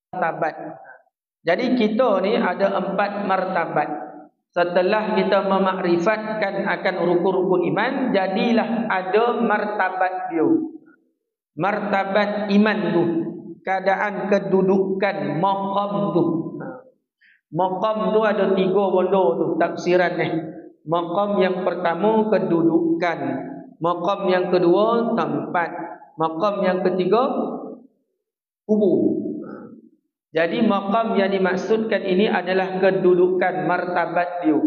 martabat. Jadi kita ni ada 4 martabat. Setelah kita memakrifatkan akan rukun-rukun iman, jadilah ada martabat dia. Martabat iman tu, keadaan kedudukan maqam tu. Maqam tu ada 3 benda tu tafsiran ni. Maqam yang pertama kedudukan, maqam yang kedua tempat, maqam yang ketiga kubur. Jadi maqam yang dimaksudkan ini adalah kedudukan martabat dia.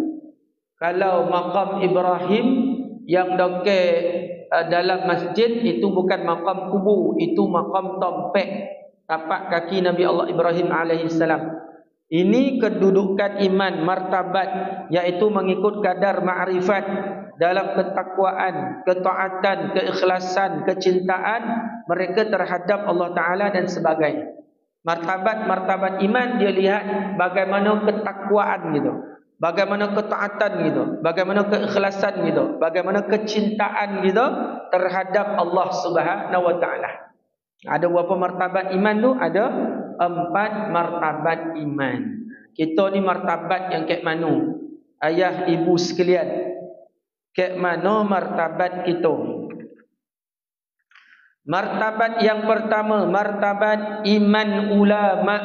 Kalau maqam Ibrahim yang dekat dalam masjid itu bukan maqam kubur, itu maqam tampek, tapak kaki Nabi Allah Ibrahim alaihissalam. Ini kedudukan iman, martabat, iaitu mengikut kadar ma'rifat dalam ketakwaan, ketaatan, keikhlasan, kecintaan mereka terhadap Allah Ta'ala dan sebagainya. Martabat iman dia lihat bagaimana ketakwaan gitu, bagaimana ketaatan gitu, bagaimana keikhlasan gitu, bagaimana kecintaan gitu terhadap Allah Subhanahu wa taala. Ada berapa martabat iman tu? Ada 4 martabat iman. Kita ni martabat yang kayak mana? Ayah ibu sekalian, kayak mana martabat kita? Martabat yang pertama, martabat iman ulama,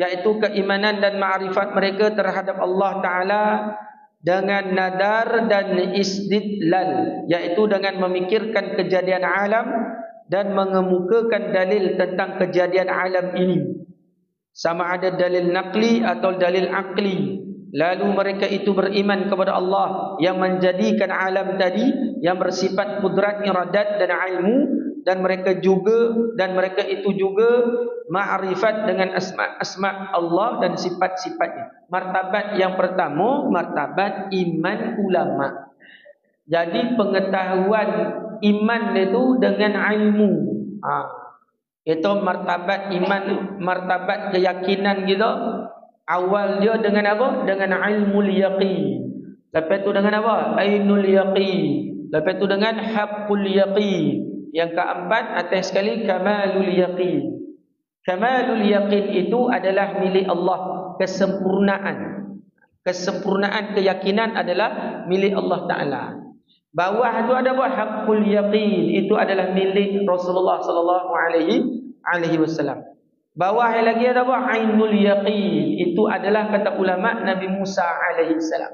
iaitu keimanan dan ma'rifat mereka terhadap Allah Ta'ala dengan nadar dan istidlal, iaitu dengan memikirkan kejadian alam dan mengemukakan dalil tentang kejadian alam ini, sama ada dalil naqli atau dalil akli. Lalu mereka itu beriman kepada Allah yang menjadikan alam tadi, yang bersifat kudrat, iradat dan ilmu, dan mereka itu juga ma'rifat dengan asma Allah dan sifat-sifatnya. Martabat yang pertama, martabat iman ulama. Jadi pengetahuan iman itu dengan ilmu. Itu martabat iman, martabat keyakinan gitu. Awal dia dengan apa? Dengan ilmul yaqin. Lepas itu dengan apa? Ainul yaqin. Lepas itu dengan haqqul yaqin. Yang keempat, atas sekali kamalul yaqin. Kamalul yaqin itu adalah milik Allah, kesempurnaan. Kesempurnaan keyakinan adalah milik Allah Ta'ala. Bawah itu ada apa? Haqqul yaqin, itu adalah milik Rasulullah sallallahu alaihi wasallam. Bawah lagi ada apa? Ainul yaqin, itu adalah kata ulama Nabi Musa alaihi salam.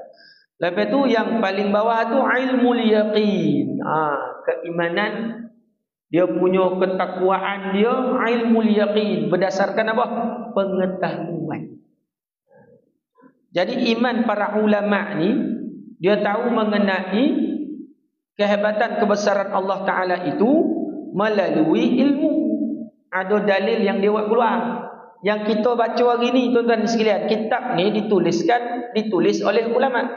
Lepas tu yang paling bawah tu ilmul yaqin. Keimanan, dia punya ketakwaan dia ilmul yaqin, berdasarkan apa? Pengetahuan. Jadi iman para ulama ni, dia tahu mengenai kehebatan kebesaran Allah Ta'ala itu melalui ilmu. Ada dalil yang dia buat keluar. Yang kita baca hari ni, tuan-tuan sekalian, kitab ni ditulis oleh ulama.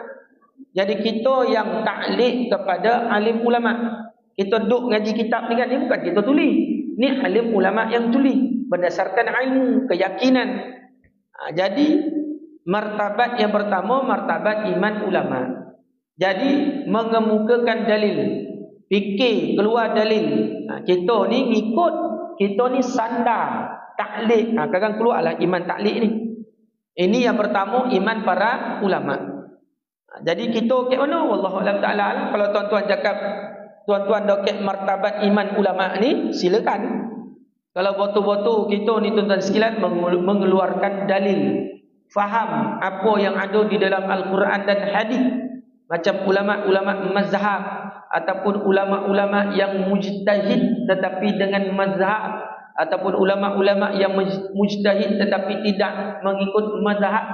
Jadi kita yang taklid kepada alim ulama. Kita duduk ngaji kitab ni kan, ni bukan kita tulis. Ni alim ulama yang tulis berdasarkan ilmu, keyakinan. Jadi martabat yang pertama, martabat iman ulama. Jadi mengemukakan dalil, fikir keluar dalil. Kita ni ngikut, kita ni sandar taklid. Kadang keluarlah iman taklid ni. Ini yang pertama, iman para ulama. Jadi kita ke mana? Wallahu a'lam ta'ala. Kalau tuan-tuan cakap tuan-tuan dokek martabat iman ulama ni, silakan. Kalau betul-betul kita ni tuan-tuan sekalian mengeluarkan dalil, faham apa yang ada di dalam Al-Quran dan hadis, macam ulama-ulama mazhab ataupun ulama-ulama yang mujtahid tetapi dengan mazhab, ataupun ulama-ulama yang mujtahid tetapi tidak mengikut mazhab,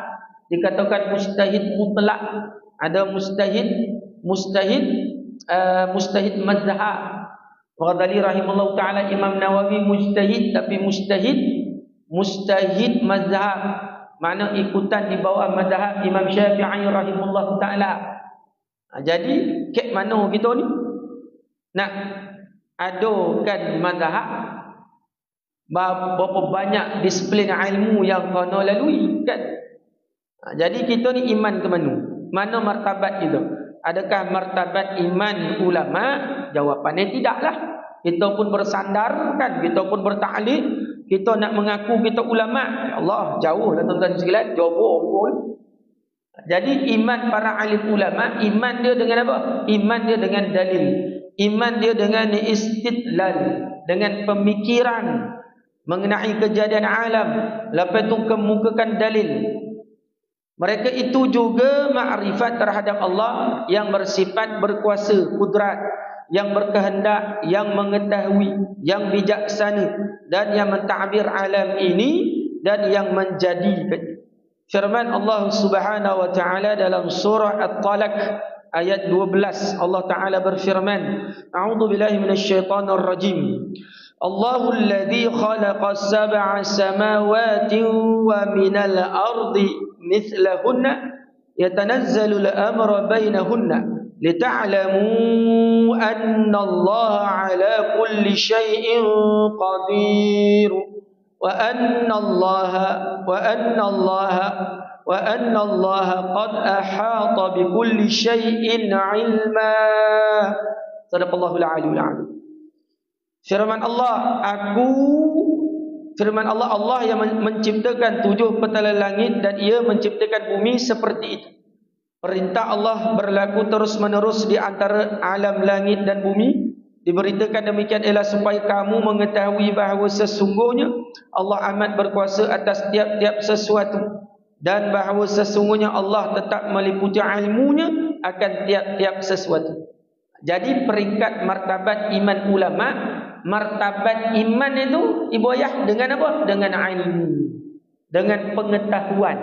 dikatakan mujtahid mutlak. Ada mujtahid mazhab. Ghazali rahimahullah ta'ala, Imam Nawawi mujtahid, tapi mujtahid mazhab, makna ikutan di bawah mazhab Imam Syafi'i rahimahullah ta'ala. Jadi ke mana kita ni nak adakan mazhab, berapa banyak disiplin ilmu yang kena lalui kan. Jadi kita ni iman ke mana? Mana martabat itu? Adakah martabat iman ulama? Jawapannya tidaklah. Kita pun bersandar kan, kita pun bertaklid, kita nak mengaku kita ulama. Allah, jauh lah tuan-tuan sekalian, jauh pun. Jadi iman para alim ulama, iman dia dengan apa? Iman dia dengan dalil. Iman dia dengan istidlal, dengan pemikiran mengenai kejadian alam. Lepas itu kemukakan dalil. Mereka itu juga makrifat terhadap Allah yang bersifat berkuasa, kudrat, yang berkehendak, yang mengetahui, yang bijaksana, dan yang mentadbir alam ini dan yang menjadikan. Firman Allah Subhanahu wa taala dalam surah At-Talaq ayat 12, Allah taala berfirman, A'udzu billahi minasyaitonir rajim. Allahu alladzi khalaqa sab'a samawati wa minal ardi mithlahunna yatanazzalu al-amru bainahunna lita'lamu anna Allah 'ala kulli syai'in qadir. وأن الله قد أحاط بكل شيء علما. Sadaqallahul Aliyyul Azim. Firman Allah, Allah yang menciptakan 7 petala langit dan ia menciptakan bumi seperti itu. Perintah Allah berlaku terus menerus di antara alam langit dan bumi. Diberitakan demikian ialah supaya kamu mengetahui bahawa sesungguhnya Allah amat berkuasa atas tiap-tiap sesuatu, dan bahawa sesungguhnya Allah tetap meliputi ilmunya akan tiap-tiap sesuatu. Jadi peringkat martabat iman ulama, martabat iman itu iboyah dengan apa? Dengan ilmu, dengan pengetahuan.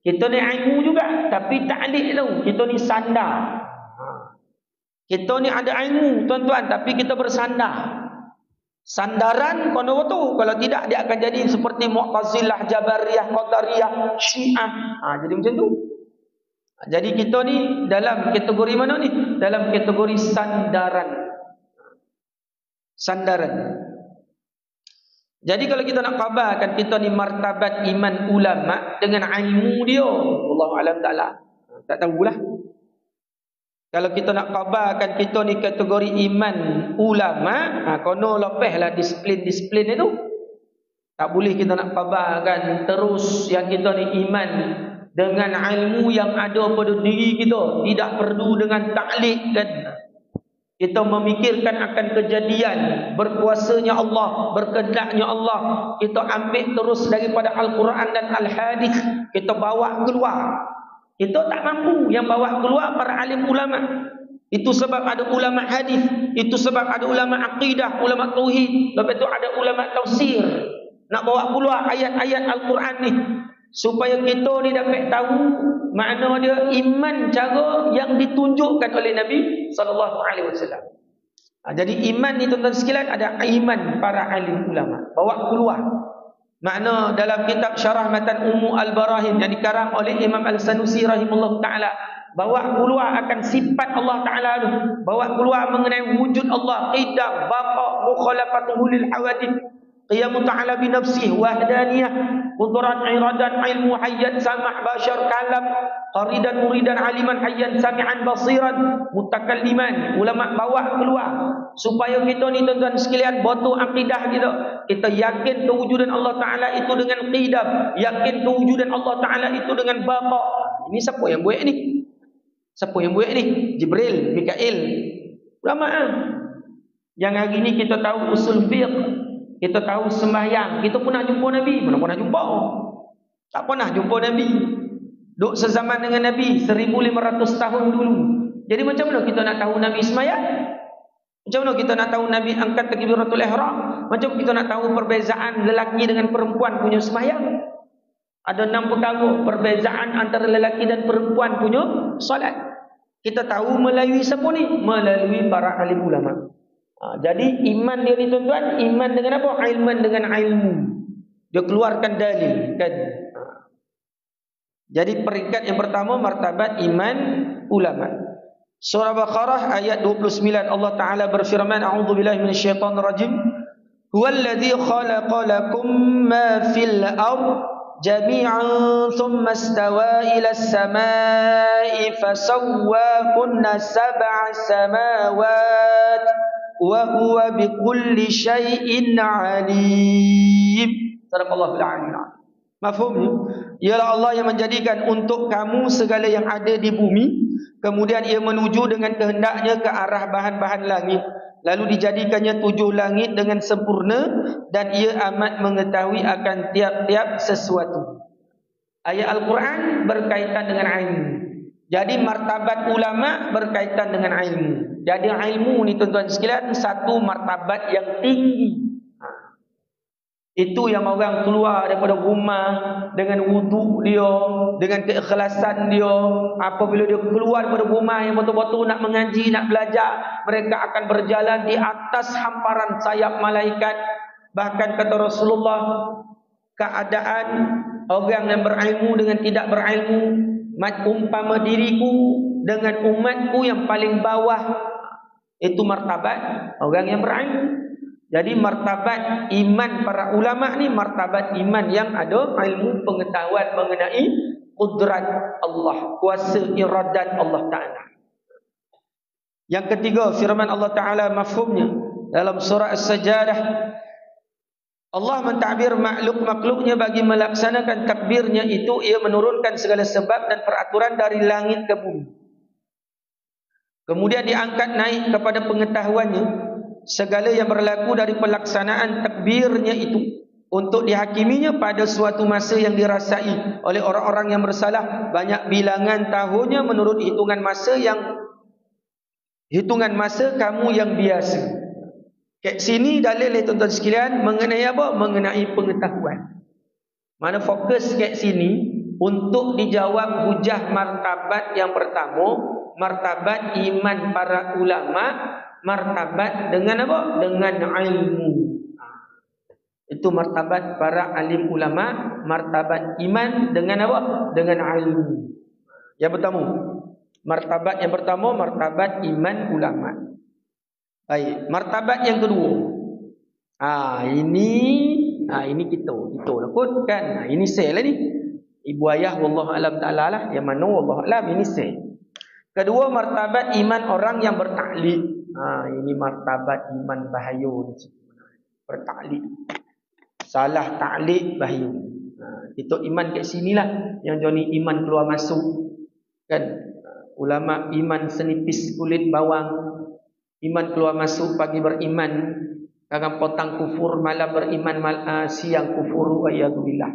Kita ni ilmu juga, tapi ta'liq tu, kita ni sandar. Kita ni ada ilmu tuan-tuan, tapi kita bersandar. Sandaran kono tu, kalau tidak dia akan jadi seperti Mu'tazilah, Jabariyah, Qadariyah, Syiah. Jadi macam tu. Jadi kita ni dalam kategori mana ni? Dalam kategori sandaran. Sandaran. Jadi kalau kita nak khabarkan kita ni martabat iman ulama dengan ilmu dia, Allahu a'lam ta'ala. Tak tahulah. Kalau kita nak khabarkan kita ni kategori iman ulama, kono lepaslah disiplin-disiplin itu. Tak boleh kita nak khabarkan terus yang kita ni iman dengan ilmu yang ada pada diri kita, tidak perlu dengan ta'liq kan. Kita memikirkan akan kejadian, berkuasanya Allah, berkehendaknya Allah. Kita ambil terus daripada Al-Quran dan Al-Hadis, kita bawa keluar. Kita tak mampu yang bawa keluar para alim ulama. Itu sebab ada ulama hadis, itu sebab ada ulama akidah, ulama tauhid, lepas itu ada ulama tafsir. Nak bawa keluar ayat-ayat Al-Quran ni supaya kita ni dapat tahu makna dia iman cara yang ditunjukkan oleh Nabi sallallahu alaihi wasallam. Jadi iman ni tuan-tuan sekalian ada iman para alim ulama. Bawa keluar. Makna dalam kitab Syarah Matan Ummu Al-Barahin yang dikarang oleh Imam Al-Sanusi rahimahullah ta'ala, bawa keluar akan sifat Allah ta'ala tu, bawa keluar mengenai wujud Allah, qidam, baqa, mukhalafatuhu lil hawadith, qiyamu ta'ala bi nafsih, wahdaniyah, qudrat, iradan, ilmu, hayyan, samah, bashar, kalam, qaridan, muridan, aliman, hayyan, sami'an, basiran, mutakalliman. Ulama bawa keluar supaya kita ni tuan-tuan sekalian betul akidah kita. Kita yakin kewujudan Allah Ta'ala itu dengan qidam, yakin kewujudan Allah Ta'ala itu dengan baqa. Ini siapa yang buat ni? Siapa yang buat ni? Jibril, Mikail, ulama. Yang hari ni kita tahu usul fiqh, kita tahu sembahyang, kita pernah jumpa Nabi? Mana pernah jumpa? Tak pernah jumpa Nabi. Duk sezaman dengan Nabi 1500 tahun dulu. Jadi macam mana kita nak tahu Nabi sembahyang? Macam mana kita nak tahu Nabi angkat takbiratul ihram? Macam kita nak tahu perbezaan lelaki dengan perempuan punya sembahyang? Ada 6 perkara perbezaan antara lelaki dan perempuan punya solat. Kita tahu melalui siapa ni? Melalui para alim ulama. Jadi iman dia ni tuan-tuan, iman dengan apa? Ilman dengan ilmu. Dia keluarkan dalil kan. Jadi peringkat yang pertama martabat iman ulama. Surah Baqarah ayat 29 Allah Ta'ala berfirman, A'udzubillahi minasyaitonirrajim. Huwallazi khalaqa lakum ma fil ard jami'an thumma istawa ila as-samaa'i fasawwahunna sab'a samawat wa huwa bikulli syai'in alim. Sadaqallahul azim. Mafhumnya, ialah Allah yang menjadikan untuk kamu segala yang ada di bumi, kemudian ia menuju dengan kehendaknya ke arah bahan-bahan langit, lalu dijadikannya 7 langit dengan sempurna, dan ia amat mengetahui akan tiap-tiap sesuatu. Ayat Al-Quran berkaitan dengan ilmu. Jadi martabat ulama berkaitan dengan ilmu. Jadi ilmu ni tuan-tuan sekalian satu martabat yang tinggi. Itu yang orang keluar daripada rumah dengan wuduk dia, dengan keikhlasan dia. Apabila dia keluar daripada rumah yang betul-betul nak mengaji, nak belajar, mereka akan berjalan di atas hamparan sayap malaikat. Bahkan kata Rasulullah, keadaan orang yang berilmu dengan tidak berilmu, umpama diriku dengan umatku yang paling bawah. Itu martabat orang yang berilmu. Jadi martabat iman para ulama ni martabat iman yang ada ilmu pengetahuan mengenai kudrat Allah, kuasa iradat Allah Ta'ala. Yang ketiga, firman Allah Ta'ala mafhumnya dalam surah As-Sajadah, Allah mentakbir makhluk-makhluknya bagi melaksanakan takbirnya itu, ia menurunkan segala sebab dan peraturan dari langit ke bumi. Kemudian diangkat naik kepada pengetahuannya segala yang berlaku dari pelaksanaan takbirnya itu, untuk dihakiminya pada suatu masa yang dirasai oleh orang-orang yang bersalah, banyak bilangan tahunnya menurut hitungan masa kamu yang biasa. Kat sini dalil tuan-tuan sekalian mengenai apa? Mengenai pengetahuan. Mana fokus kat sini untuk dijawab hujah martabat yang pertama, martabat iman para ulama, martabat dengan apa? Dengan ilmu. Itu martabat para alim ulama, martabat iman dengan apa? Dengan ilmu. Yang pertama, martabat yang pertama martabat iman ulama. Baik, martabat yang kedua. Ini kita lah kot kan. Ini saya lah ni. Ibu ayah wallahu alam taala lah, yang mana wallahu alam, ini saya. Kedua, martabat iman orang yang bertaklid. Ini martabat iman bahaya ni. Bertaklid. Salah taklid bahaya. Kita iman kat sinilah yang Johnny iman keluar masuk. Kan? Ulama iman senipis kulit bawang. Iman keluar masuk, pagi beriman, kadang petang kufur, malam beriman, siang kufur, wa'iyadzubillah.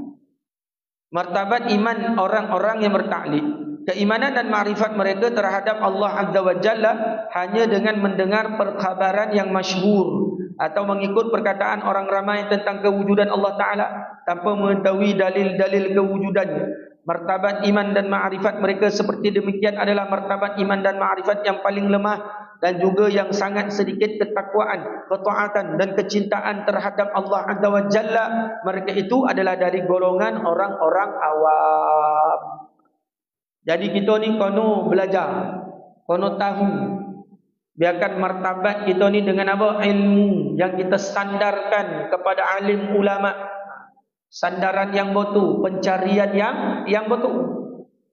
Martabat iman orang-orang yang bertaklid. Keimanan dan ma'rifat mereka terhadap Allah Azza wa Jalla hanya dengan mendengar perkhabaran yang masyhur atau mengikut perkataan orang ramai tentang kewujudan Allah Ta'ala tanpa mengetahui dalil-dalil kewujudannya. Martabat iman dan ma'rifat mereka seperti demikian adalah martabat iman dan ma'rifat yang paling lemah dan juga yang sangat sedikit ketakwaan, ketaatan dan kecintaan terhadap Allah Azza wa Jalla. Mereka itu adalah dari golongan orang-orang awam. Jadi kita ni kono belajar, kono tahu. Biarkan martabat kita ni dengan apa? Ilmu yang kita sandarkan kepada alim ulama. Sandaran yang betul, pencarian yang betul.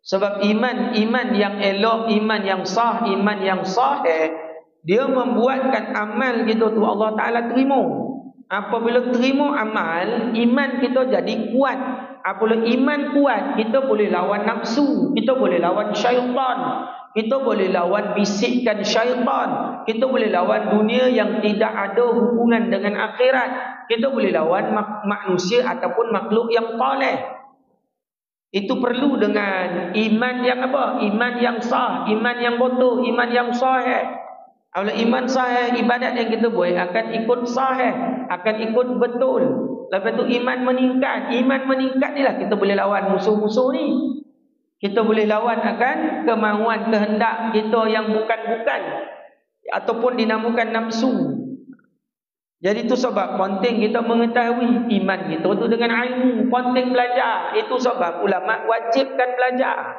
Sebab iman yang elok, iman yang sah, iman yang sahih, dia membuatkan amal kita tu Allah Ta'ala terima. Apabila terima amal, iman kita jadi kuat. Apabila iman kuat, kita boleh lawan nafsu, kita boleh lawan syaitan, kita boleh lawan bisikan syaitan, kita boleh lawan dunia yang tidak ada hubungan dengan akhirat, kita boleh lawan manusia ataupun makhluk yang saleh. Itu perlu dengan iman yang apa? Iman yang sah, iman yang betul, iman yang sahih. Kalau iman sahih, ibadat yang kita buat akan ikut sahih, akan ikut betul. Lepas tu iman meningkat. Iman meningkat ni lah kita boleh lawan musuh-musuh ni. Kita boleh lawan akan kemauan, kehendak kita yang bukan-bukan, ataupun dinamakan nafsu. Jadi itu sebab penting kita mengetahui iman kita tu dengan ilmu. Penting belajar. Itu sebab ulama wajibkan belajar.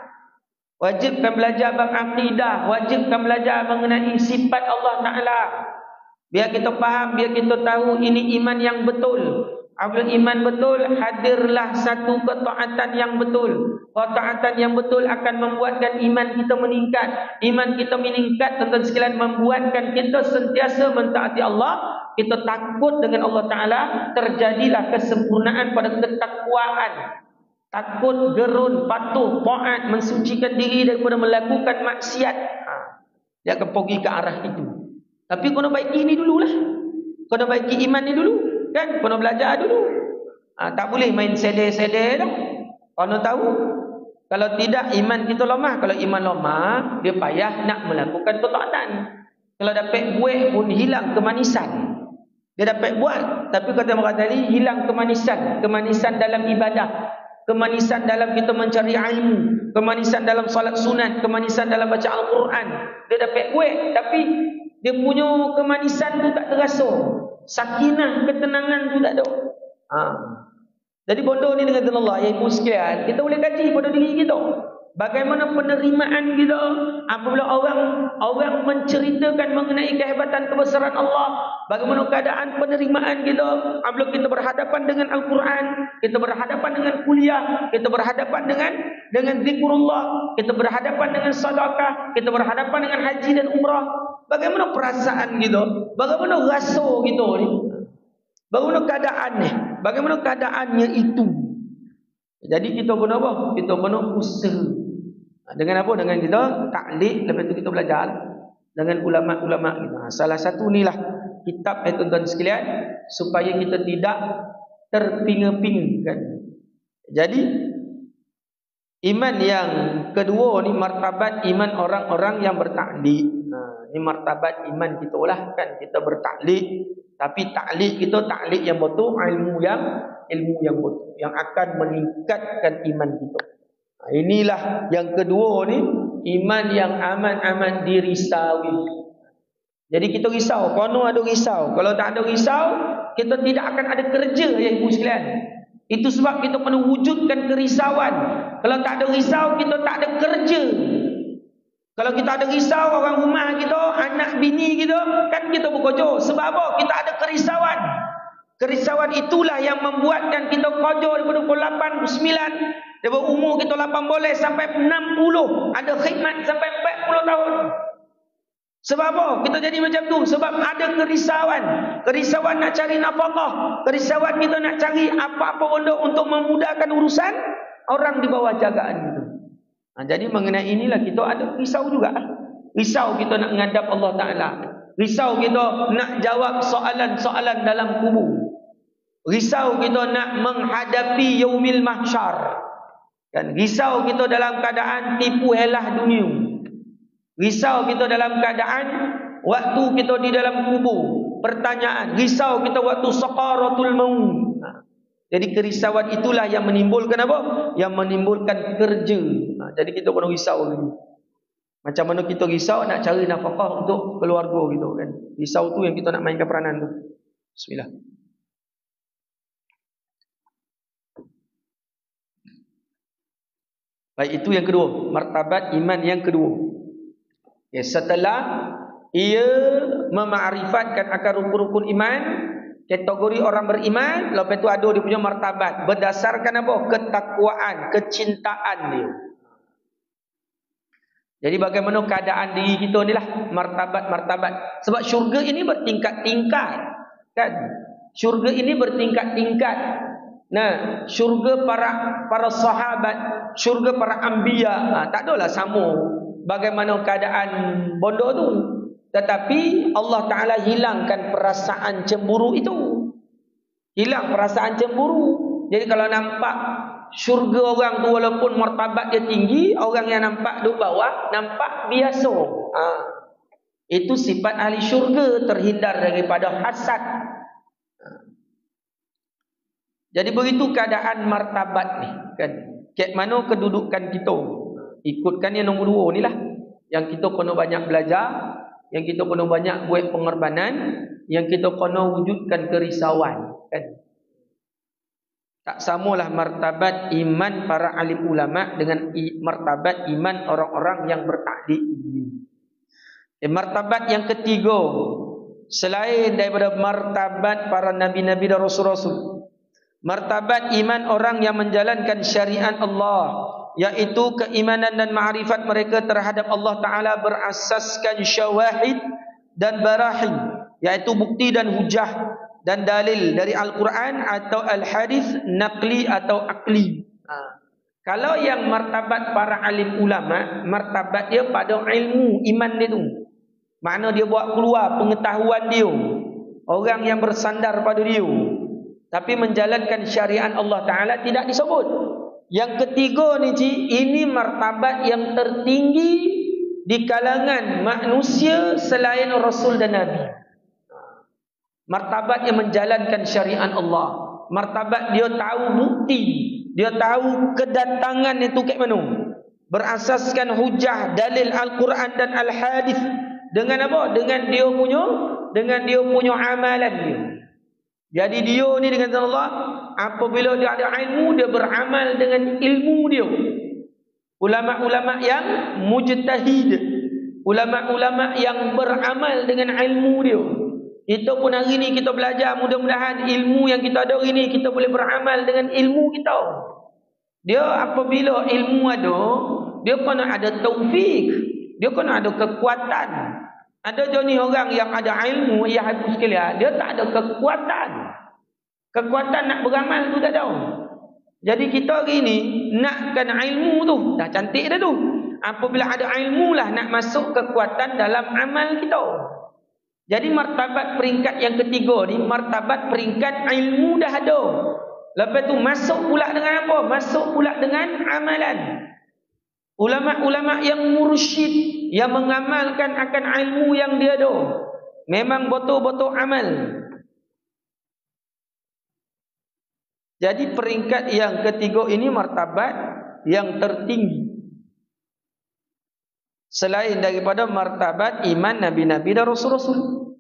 Wajibkan belajar bab akidah, wajibkan belajar mengenai sifat Allah Ta'ala. Biar kita faham, biar kita tahu ini iman yang betul. Apabila iman betul, hadirlah satu ketaatan yang betul. Ketaatan yang betul akan membuatkan iman kita meningkat. Iman kita meningkat, tuan-tuan sekalian, membuatkan kita sentiasa mentaati Allah. Kita takut dengan Allah Ta'ala. Terjadilah kesempurnaan pada ketakwaan. Takut, gerun, patuh, taat, mensucikan diri daripada melakukan maksiat. Dia akan pergi ke arah itu. Tapi kena baiki ini dululah. Kena baiki iman ni dulu. Kan? Kena belajar dulu. Tak boleh main sedih-sedih dah. Kena tahu. Kalau tidak, iman kita lemah. Kalau iman lemah, dia payah nak melakukan ketaatan. Kalau dapat buat pun hilang kemanisan. Dia dapat buat, tapi kata mereka tadi, hilang kemanisan. Kemanisan dalam ibadah. Kemanisan dalam kita mencari ilmu. Kemanisan dalam salat sunat. Kemanisan dalam baca Al-Quran. Dia dapat buat, tapi dia punya kemanisan tu tak terasa. Sakinah, ketenangan tu tak ada. Jadi bodoh ni dengan Allah, ya ibu sekalian, kita boleh kaji pada diri kita. Bagaimana penerimaan kita apabila orang menceritakan mengenai kehebatan kebesaran Allah. Bagaimana keadaan penerimaan kita apabila kita berhadapan dengan Al-Quran, kita berhadapan dengan kuliah, kita berhadapan dengan zikrullah, kita berhadapan dengan sedekah, kita berhadapan dengan haji dan umrah. Bagaimana perasaan kita? Bagaimana rasa kita ni? Bagaimana keadaannya? Bagaimana keadaannya itu? Jadi kita guna apa? Kita guna usaha. Dengan apa? Dengan kita taklid, lepas tu kita belajar dengan ulama-ulama kita. Salah satu inilah kitab tuan-tuan sekalian, supaya kita tidak terpinga-pingakan. Jadi iman yang kedua ni martabat iman orang-orang yang bertaklid. Ini martabat iman kita lah kan, kita bertaklid. Tapi taklid kita taklid yang betul, ilmu yang betul, yang akan meningkatkan iman kita. Inilah yang kedua ni, iman yang aman-aman dirisawi. Jadi kita risau, kono ada risau. Kalau tak ada risau, kita tidak akan ada kerja, ya ibu sekalian. Itu sebab kita perlu wujudkan kerisauan. Kalau tak ada risau, kita tak ada kerja. Kalau kita ada risau, orang rumah kita, anak bini kita, kan kita bekerja. Sebab apa? Kita ada kerisauan. Kerisauan itulah yang membuatkan kita kerja daripada pukul 8, 9. Daripada umur kita 18 sampai 60. Ada khidmat sampai 40 tahun. Sebab apa? Kita jadi macam tu. Sebab ada kerisauan. Kerisauan nak cari nafkah. Kerisauan kita nak cari apa-apa benda untuk memudahkan urusan orang di bawah jagaan kita. Jadi mengenai inilah kita ada risau juga. Risau kita nak menghadap Allah Ta'ala. Risau kita nak jawab soalan-soalan dalam kubur. Risau kita nak menghadapi yaumil mahsyar. Dan risau kita dalam keadaan tipu helah dunia. Risau kita dalam keadaan waktu kita di dalam kubur, pertanyaan. Risau kita waktu sakaratul maut. Jadi kerisauan itulah yang menimbulkan apa? Yang menimbulkan kerja. Jadi kita kena risau lagi. Macam mana kita risau nak cari nafkah untuk keluarga kita kan. Risau tu yang kita nak mainkan peranan tu. Bismillah. Baik, itu yang kedua, martabat iman yang kedua. Ya, setelah ia mema'rifatkan akan rukun-rukun iman, kategori orang beriman, lepas itu ada dia punya martabat berdasarkan apa? Ketakwaan, kecintaan dia. Jadi bagaimana keadaan diri kita ni lah martabat-martabat. Sebab syurga ini bertingkat-tingkat kan? Syurga ini bertingkat-tingkat. Nah, syurga para sahabat, syurga para anbiya, tak adalah sama bagaimana keadaan bondo tu. Tetapi Allah Ta'ala hilangkan perasaan cemburu itu. Hilang perasaan cemburu. Jadi kalau nampak syurga orang tu walaupun martabat dia tinggi, orang yang nampak di bawah nampak biasa. Itu sifat ahli syurga, terhindar daripada hasad. Jadi begitu keadaan martabat ni kan. Kat mana kedudukan kita? Ikutkan yang nombor 2 ni lah. Yang kita kena banyak belajar, yang kita kena banyak buat pengorbanan, yang kita kena wujudkan kerisauan kan. Tak samalah martabat iman para alim ulama dengan martabat iman orang-orang yang bertaklid ini. Martabat yang ketiga, selain daripada martabat para nabi-nabi dan rasul-rasul, martabat iman orang yang menjalankan syariat Allah, yaitu keimanan dan ma'rifat mereka terhadap Allah Ta'ala berasaskan syawahid dan barahin, yaitu bukti dan hujah dan dalil dari Al-Quran atau Al-Hadis, naqli atau akli. Kalau yang martabat para alim ulama, martabat dia pada ilmu iman dia tu. Makna dia buat keluar pengetahuan dia, orang yang bersandar pada dia, tapi menjalankan syariat Allah Ta'ala tidak disebut. Yang ketiga ni ini martabat yang tertinggi di kalangan manusia selain Rasul dan Nabi. Martabat yang menjalankan syariat Allah, martabat dia tahu bukti, dia tahu kedatangan itu kat mana, berasaskan hujah dalil Al-Quran dan Al-Hadis. Dengan apa? Dengan dia punya amalan dia. Jadi dia ni dengan Allah, apabila dia ada ilmu, dia beramal dengan ilmu dia. Ulama-ulama yang mujtahid, ulama-ulama yang beramal dengan ilmu dia. Kita pun hari ni kita belajar, mudah-mudahan ilmu yang kita ada hari ni kita boleh beramal dengan ilmu kita. Dia apabila ilmu ada, dia kena ada taufik, dia kena ada kekuatan. Ada jenis orang yang ada ilmu, ya hadirin sekalian, dia tak ada kekuatan. Kekuatan nak beramal tu tak ada. Jadi kita hari ni nakkan ilmu tu, dah cantik dah tu. Apabila ada ilmu lah nak masuk kekuatan dalam amal kita. Jadi martabat peringkat yang ketiga ni, martabat peringkat ilmu dah ada. Lepas tu masuk pula dengan apa? Masuk pula dengan amalan. Ulama-ulama yang mursyid, yang mengamalkan akan ilmu yang dia ada, memang betul-betul amal. Jadi peringkat yang ketiga ini martabat yang tertinggi, selain daripada martabat iman Nabi-Nabi dan Rasul-Rasul.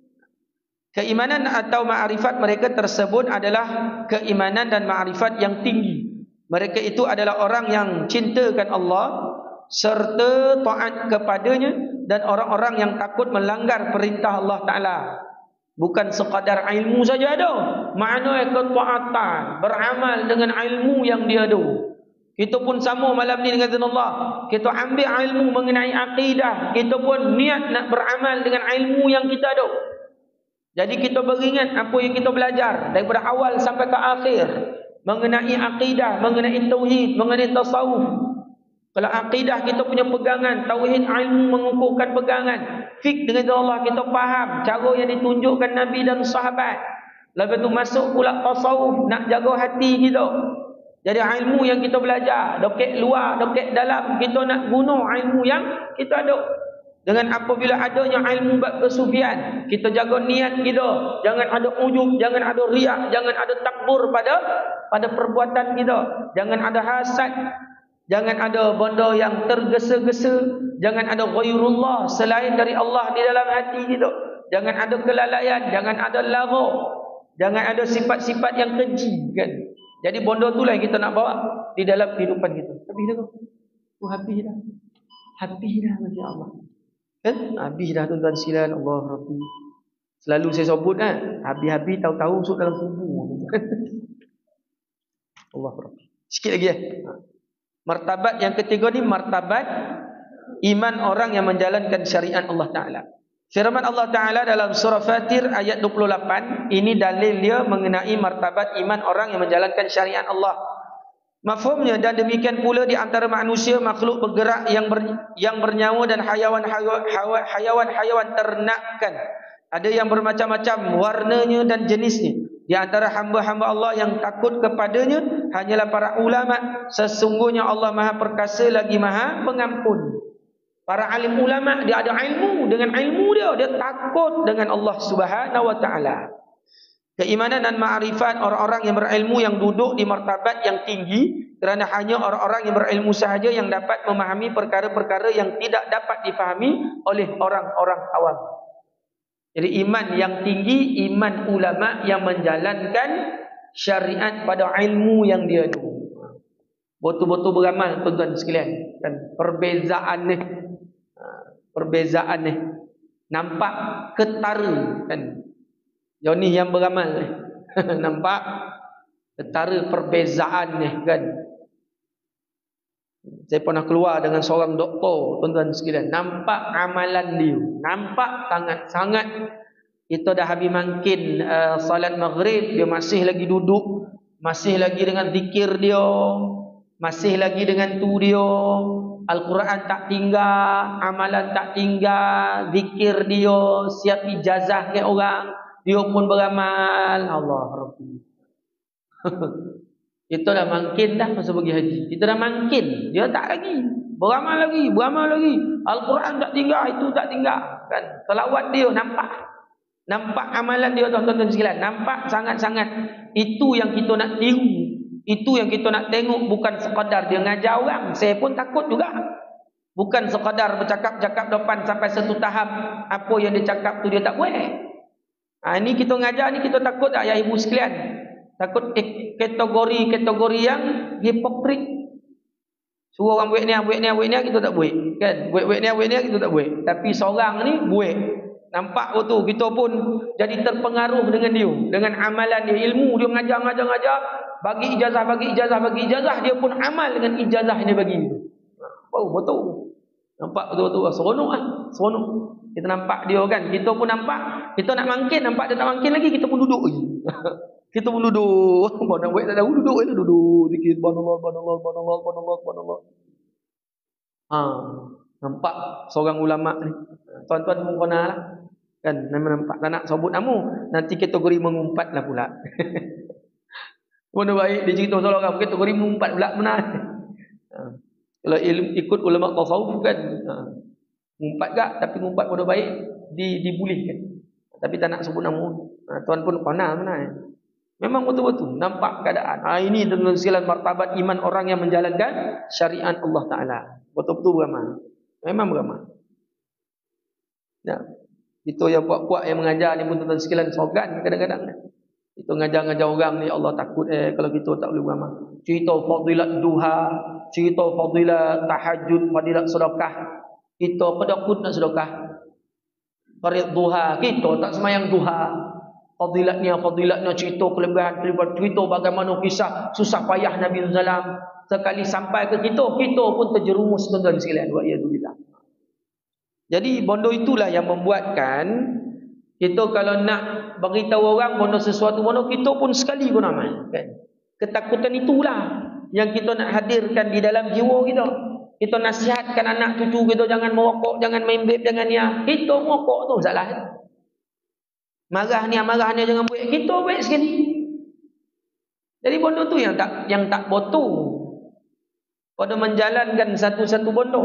Keimanan atau ma'rifat mereka tersebut adalah keimanan dan ma'rifat yang tinggi. Mereka itu adalah orang yang cintakan Allah serta taat kepadanya, dan orang-orang yang takut melanggar perintah Allah Ta'ala. Bukan sekadar ilmu saja ada, makna ketaatan, beramal dengan ilmu yang dia ada. Kita pun sama malam ni dengan Allah, kita ambil ilmu mengenai akidah, kita pun niat nak beramal dengan ilmu yang kita ada. Jadi kita beringat apa yang kita belajar daripada awal sampai ke akhir mengenai akidah, mengenai tauhid, mengenai tasawuf. Kalau akidah kita punya pegangan, tauhid ilmu mengukuhkan pegangan, fik dengan Allah kita faham cara yang ditunjukkan Nabi dan sahabat. Lepas tu masuk pula tasawuf, nak jaga hati kita. Jadi ilmu yang kita belajar, dokek luar, dokek dalam, kita nak guna ilmu yang kita ada. Dengan apabila adanya ilmu bab kesufian, kita jaga niat kita, jangan ada ujub, jangan ada riak, jangan ada takbur pada perbuatan kita, jangan ada hasad, jangan ada benda yang tergesa-gesa, jangan ada ghairullah selain dari Allah di dalam hati kita, jangan ada kelalaian, jangan ada lara, jangan ada sifat-sifat yang keji kan. Jadi benda itulah yang kita nak bawa di dalam kehidupan kita. Habis dah tu. Habis dah. Habis dah masya-Allah. Habis dah tuan-tuan sekalian, Allah Rabbi. Selalu saya sebut kan, habis-habis tahu-tahu masuk dalam kubur. Allah Rabbi. Sikit lagi Martabat yang ketiga ni martabat iman orang yang menjalankan syariat Allah Ta'ala. Firman Allah Ta'ala dalam surah Fatir ayat 28, ini dalil dia mengenai martabat iman orang yang menjalankan syariat Allah. Mafhumnya, dan demikian pula di antara manusia, makhluk bergerak yang bernyawa dan hayawan ternakan. Ada yang bermacam-macam warnanya dan jenisnya. Di antara hamba-hamba Allah yang takut kepadanya hanyalah para ulama. Sesungguhnya Allah Maha Perkasa lagi Maha Pengampun. Para alim ulama, dia ada ilmu. Dengan ilmu dia takut dengan Allah Subhanahu wa Ta'ala. Keimanan dan ma'rifat orang-orang yang berilmu yang duduk di martabat yang tinggi, kerana hanya orang-orang yang berilmu sahaja yang dapat memahami perkara-perkara yang tidak dapat difahami oleh orang-orang awam. Jadi iman yang tinggi, iman ulama yang menjalankan syariat pada ilmu yang dia ada. Betul-betul beramal tuan-tuan sekalian. Dan perbezaan ni nampak ketara kan. Yang ni yang beramal nampak Antara perbezaan ni kan. Saya pernah keluar dengan seorang doktor, tuan-tuan sekalian. Nampak amalan dia. Nampak sangat-sangat. Kita dah habis mangkin salat maghrib, dia masih lagi duduk, masih lagi dengan zikir dia, masih lagi dengan tu dia. Al-Quran tak tinggal, amalan tak tinggal, zikir dia, siap ijazah ke orang, dia pun beramal. Allah Rabbi. Kita dah mangkin dah masa pergi haji. Kita dah mangkin, dia tak lagi. Beramal lagi. Al-Quran tak tinggal, itu tak tinggal. Kan? Selawat dia nampak. Nampak amalan dia, tuan-tuan sekalian. Nampak sangat-sangat. Itu yang kita nak tiru. Itu yang kita nak tengok. Bukan sekadar dia ngajar orang. Saya pun takut juga. Bukan sekadar bercakap-cakap depan sampai satu tahap. Apa yang dia cakap tu dia tak buat. Ini kita ngajar ni, kita takut tak, ayah ibu sekalian? Takut kategori yang hipokrit. Suruh orang buat ni, kita tak buat. Kan? Buat ni, kita tak buat. Tapi seorang ni buat. Nampak tu, kita pun jadi terpengaruh dengan dia. Dengan amalan dia, ilmu dia ngajar. Bagi ijazah, dia pun amal dengan ijazah yang dia bagi. Betul. Nampak betul-betul. Seronok. Kita nampak dia kan. Kita pun nampak. Kita nak mangkin, nampak dia tak mangkin lagi, kita pun duduk lagi. Kita pun duduk. Nak buat tak tahu, duduk je. Duduk. Zikir. Subhanallah. Nampak seorang ulama ni. Tuan-tuan pun kena lah. Kan, nampak. Tak nak sebut nama. Nanti kategori mengumpat lah pula. Mana baik dia cerita soal orang. Kategori mengumpat pula benar. Kalau ikut ulama tasawuf kan. Ngumpat tak? Tapi ngumpat mana baik dibulihkan. Tapi tak nak sebut nama. Tuan pun kena benar. Memang betul-betul nampak keadaan. Ini dengan segala martabat iman orang yang menjalankan syariat Allah Ta'ala. Betul-betul beramal. Memang beramal. Ya. Itu yang puak-puak yang mengajar ni pun tuan-tuan sekalian sogan kadang-kadang. Itu ngajar-ngajar orang ni, Allah takut kalau kita tak boleh beramal. Cerita fadilat duha, cerita fadilat tahajud, fadilat sedekah. Kita pedakut nak sedekah. Farid duha, kita tak semayang duha. Fadilatnya cerita kelebihan, cerita bagaimana kisah susah payah Nabi Sallam. Sekali sampai ke kita pun terjerumus tuan-tuan sekalian. Wa'iyadzubillah. Jadi bondo itulah yang membuatkan kita kalau nak beritahu orang bondo sesuatu bondo, kita pun sekali pun amal. Kan? Ketakutan itulah yang kita nak hadirkan di dalam jiwa kita. Kita nasihatkan anak cucu kita jangan merokok, jangan main vape, jangan ya. Kita merokok tu salah. Marah ni jangan buat. Kita buat sekali. Jadi bondo tu yang tak bodoh pada menjalankan satu-satu bondo.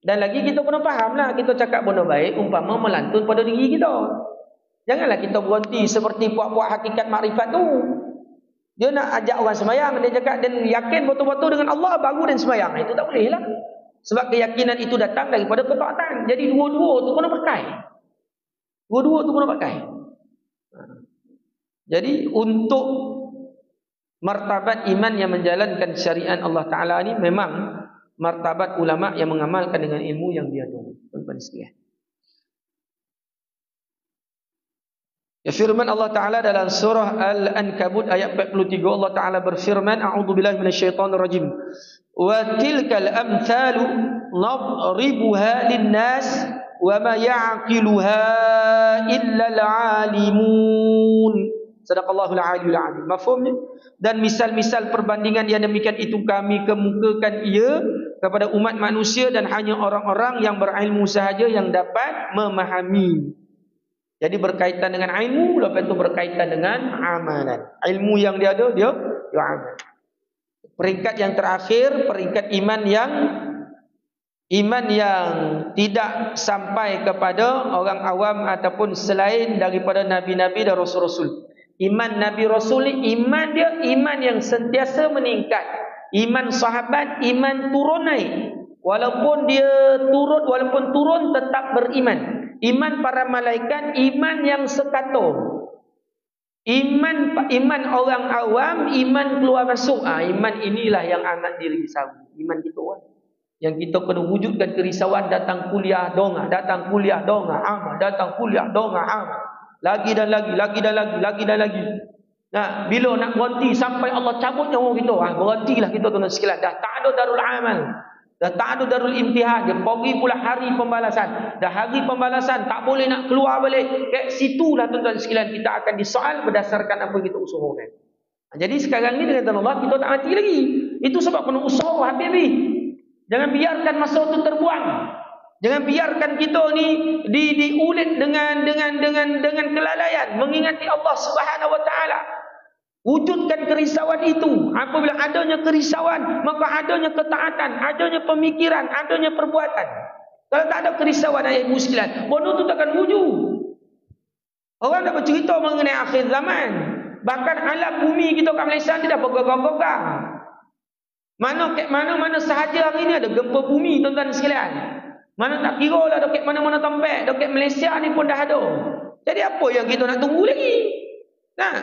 Dan lagi kita kena faham lah. Kita cakap bondo baik umpama melantun pada diri kita. Janganlah kita berhenti seperti puak-puak hakikat makrifat tu. Dia nak ajak orang semayang, dia cakap dan yakin betul-betul dengan Allah baru dan semayang. Itu tak boleh lah. Sebab keyakinan itu datang daripada ketaatan. Jadi dua-dua tu kena pakai. Dua-dua tu kena pakai. Jadi untuk martabat iman yang menjalankan syariat Allah Ta'ala ni memang martabat ulama yang mengamalkan dengan ilmu yang dia tahu. Tuan-tuan sekalian. Ya, firman Allah Ta'ala dalam surah Al-Ankabut ayat 43, Allah Ta'ala berfirman, A'udzubillahi minasyaitonirrajim. Wa tilkal amthalu nadribuha linnas wa ma ya'qiluha illa al-alimun. Sadaqallahul aliyul azim. Mafhumnya? Dan misal-misal perbandingan yang demikian itu kami kemukakan ia kepada umat manusia dan hanya orang-orang yang berilmu sahaja yang dapat memahami. Jadi berkaitan dengan ilmu, lepas itu berkaitan dengan amalan. Ilmu yang dia ada, dia amal. Peringkat yang terakhir, peringkat iman yang tidak sampai kepada orang awam ataupun selain daripada nabi-nabi dan rasul-rasul. Iman nabi rasul ni iman dia iman yang sentiasa meningkat. Iman sahabat, iman turun naik. Walaupun turun tetap beriman. Iman para malaikat, iman yang sekata. Iman orang awam, iman keluar masuk. Iman inilah yang amat dirisau. Iman kita orang. Yang kita kena wujudkan kerisauan, datang kuliah dongah, amal, datang kuliah dongah, amal. Lagi dan lagi. Nah, bila nak berhenti sampai Allah cabut nyawa kita, berhentilah kita tuan-tuan sekalian. Dah tak ada darul amal. Dah tak ada darul imtihan. Dia pergi pula hari pembalasan. Dah hari pembalasan, tak boleh nak keluar balik. Kat situlah tuan-tuan sekalian kita akan disoal berdasarkan apa yang kita usahakan. Jadi sekarang ni dengan Allah kita tak mati lagi. Itu sebab kena usaha habis-habis. Jangan biarkan masa itu terbuang. Jangan biarkan kita ni diulit dengan kelalaian mengingati Allah Subhanahu wa taala. Wujudkan kerisauan itu. Apabila adanya kerisauan, maka adanya ketaatan, adanya pemikiran, adanya perbuatan. Kalau tak ada kerisauan ayat ibu sekalian, bodoh tu takkan wujud. Orang dah bercerita mengenai akhir zaman. Bahkan alam bumi kita kat Malaysia ni dah bergogar-gogar. Mana sahaja hari ni ada gempa bumi tuan-tuan sekalian. Mana tak kira lah dekat mana-mana tempat. Dekat Malaysia ni pun dah ada. Jadi apa yang kita nak tunggu lagi? Nah,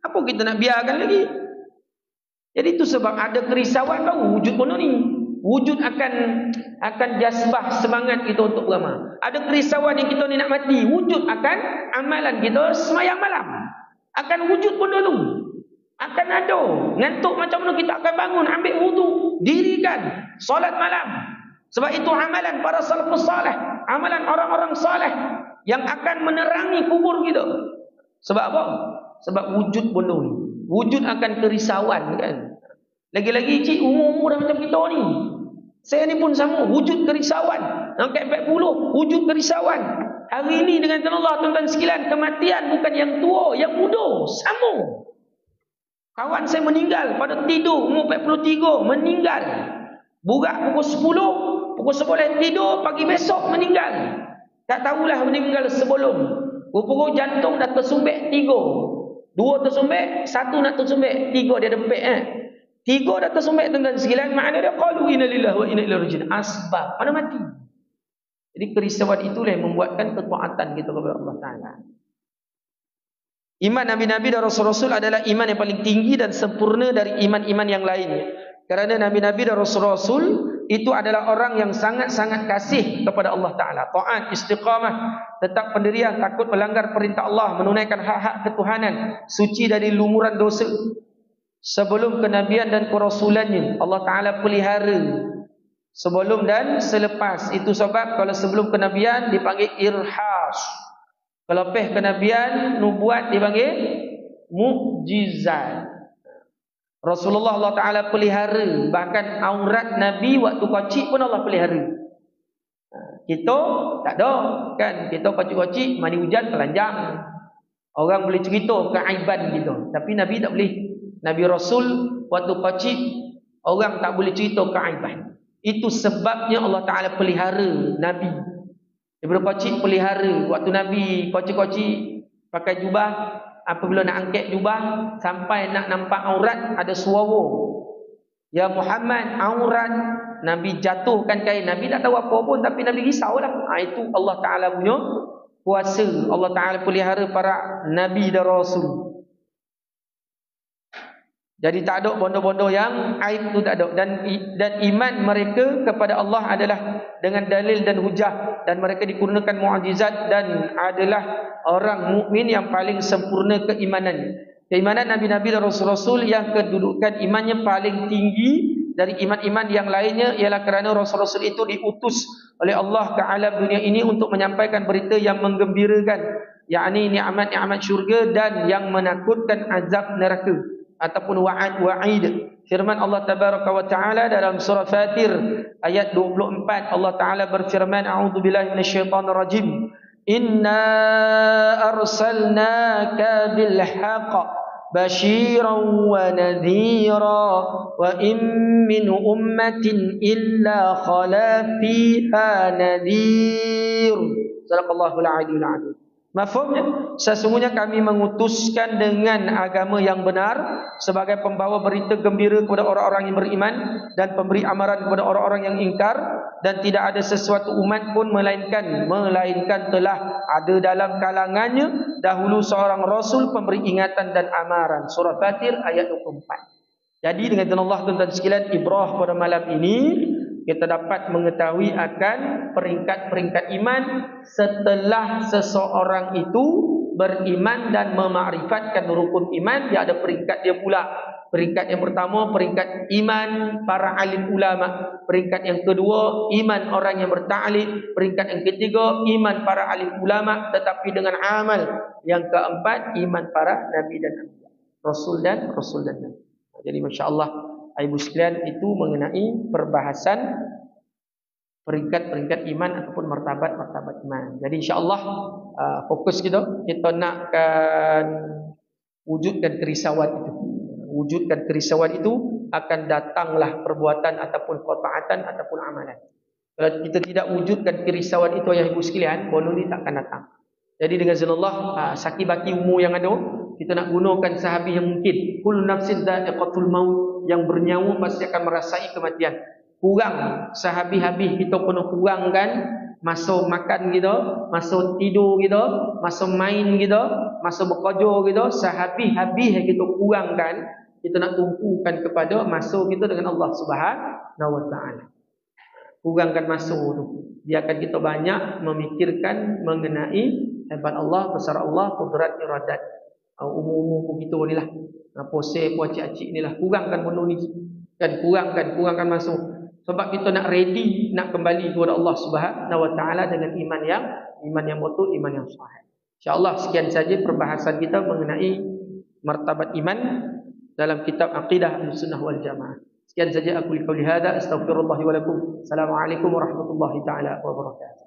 apa kita nak biarkan lagi? Jadi itu sebab ada kerisauan baru wujud benda ni. Wujud akan jazbah semangat kita untuk beramal. Ada kerisauan yang kita ni nak mati. Wujud akan amalan kita semayang malam. Akan wujud benda tu. Akan ada. Ngantuk macam mana kita akan bangun. Ambil wudu. Dirikan. Solat malam. Sebab itu amalan para salafus salih. Amalan orang-orang salih. Yang akan menerangi kubur kita. Sebab apa? Sebab wujud benda ni. Wujud akan kerisauan kan. Lagi-lagi cik umur dah macam kita ni. Saya ni pun sama. Wujud kerisauan. Angkat 40. Wujud kerisauan. Hari ini dengan Allah tuan-tuan sekalian. Kematian bukan yang tua. Yang muda. Sama. Kawan saya meninggal pada tidur. Umur 43. Meninggal. Budak pukul 10. Pukul 11 tidur. Pagi besok meninggal. Tak tahulah meninggal sebelum. Pukul jantung dah tersumbek 3. 2 tersumbek. 1 nak tersumbek. 3 dia dempek 3 dah tersumbek tuan-tuan sekalian. Makna dia qalu inna lillahi wa inna ilaihi raji'un. Asbab. Mana mati. Jadi kerisauan itulah yang membuatkan ketaatan kita kepada Allah Ta'ala. Iman Nabi-Nabi dan Rasul-Rasul adalah iman yang paling tinggi dan sempurna dari iman-iman yang lain. Kerana Nabi-Nabi dan Rasul-Rasul itu adalah orang yang sangat-sangat kasih kepada Allah Ta'ala. Ta'at, istiqamah, tetap pendirian, takut melanggar perintah Allah, menunaikan hak-hak ketuhanan, suci dari lumuran dosa. Sebelum kenabian dan kerasulannya, Allah Ta'ala pelihara. Sebelum dan selepas. Itu sebab kalau sebelum kenabian dipanggil irhas. Kalau lepas kenabian, nubuat dipanggil mukjizat. Rasulullah Allah Ta'ala pelihara. Bahkan aurat Nabi waktu kecil pun Allah pelihara. Kita tak ada kan. Kita kecil-kecil mandi hujan telanjang. Orang boleh cerita keaiban kita. Tapi Nabi tak boleh. Nabi Rasul waktu kecil orang tak boleh cerita keaiban. Itu sebabnya Allah Ta'ala pelihara Nabi. Daripada kecil pelihara. Waktu Nabi kecil-kecil pakai jubah. Apabila nak angkat jubah, sampai nak nampak aurat, ada suara. Ya Muhammad, aurat. Nabi jatuhkan kain. Nabi tak tahu apa pun, tapi Nabi risaulah. Itu Allah Ta'ala punya kuasa. Allah Ta'ala pelihara para Nabi dan Rasul. Jadi tak ada bondo-bondo yang aib tu tak ada. Dan iman mereka kepada Allah adalah dengan dalil dan hujah. Dan mereka dikurniakan mu'jizat dan adalah orang mukmin yang paling sempurna keimanan. Keimanan Nabi-Nabi dan Rasul-Rasul yang kedudukan imannya paling tinggi dari iman-iman yang lainnya ialah kerana Rasul-Rasul itu diutus oleh Allah ke alam dunia ini untuk menyampaikan berita yang menggembirakan, yakni nikmat-nikmat syurga dan yang menakutkan azab neraka ataupun wa'id. Firman Allah Tabaraka wa Ta'ala dalam surah Fatir ayat 24, Allah Ta'ala berfirman, a'udzubillahi minasyaitonir rajim, inna arsalnaka bil haqq basyiran wa nadhira wa in min ummatin illa khala fiha nadhir. Sadaqallahul aliyyul azim. Mafhumnya, sesungguhnya kami mengutuskan dengan agama yang benar sebagai pembawa berita gembira kepada orang-orang yang beriman dan pemberi amaran kepada orang-orang yang ingkar, dan tidak ada sesuatu umat pun melainkan telah ada dalam kalangannya dahulu seorang rasul pemberi ingatan dan amaran. Surah Fatir ayat 24. Jadi dengan Allah tuan-tuan sekalian, ibrah pada malam ini kita dapat mengetahui akan peringkat-peringkat iman setelah seseorang itu beriman dan mema'rifatkan rukun iman, dia ada peringkat dia pula. Peringkat yang pertama, peringkat iman para alim ulama. Peringkat yang kedua, iman orang yang bertaklid. Peringkat yang ketiga, iman para alim ulama tetapi dengan amal. Yang keempat, iman para nabi dan nabi, rasul dan nabi. Jadi masya-Allah, ibu sekalian, itu mengenai perbahasan peringkat-peringkat iman ataupun martabat-martabat iman. Jadi insya-Allah fokus kita nakkan wujudkan kerisauan itu. Wujudkan kerisauan itu, akan datanglah perbuatan ataupun ketaatan ataupun amalan. Kalau kita tidak wujudkan kerisauan itu ya ibu sekalian, bonus ini tak akan datang. Jadi dengan izin Allah, saki baki umur yang ada, kita nak gunakan sehabis yang mungkin. Kullu nafsin dha'iqatul maut, yang bernyawa pasti akan merasai kematian. Kurang sehabis-habis kita kena kurangkan masa makan kita, masa tidur kita, masa main kita, masa bekerja kita, sehabis-habis kita kurangkan, kita nak tumpukan kepada masa kita dengan Allah Subhanahu wa taala. Kurangkan masa tu, biarkan kita banyak memikirkan mengenai hebat Allah, besar Allah, kudrat iradat. Umur-umur kita ni lah, pose puacik-acik ni lah, kurangkan benda ni, kan kurangkan masa. Sebab kita nak ready, nak kembali kepada Allah Subhanahu wa taala dengan iman yang betul, iman yang sahih. Insya-Allah sekian saja perbahasan kita mengenai martabat iman dalam kitab Aqidah Ahlussunnah wal Jamaah. Sekian saja aku qauli hada, astaghfirullah wa lakum. Assalamualaikum warahmatullahi taala wabarakatuh.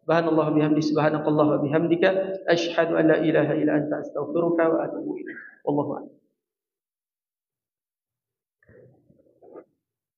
Subhanallah bihamdi, subhanakallah wa bihamdika, asyhadu an la ilaha illa anta, astaghfiruka wa atubu ilaik. Wallahu a'lam.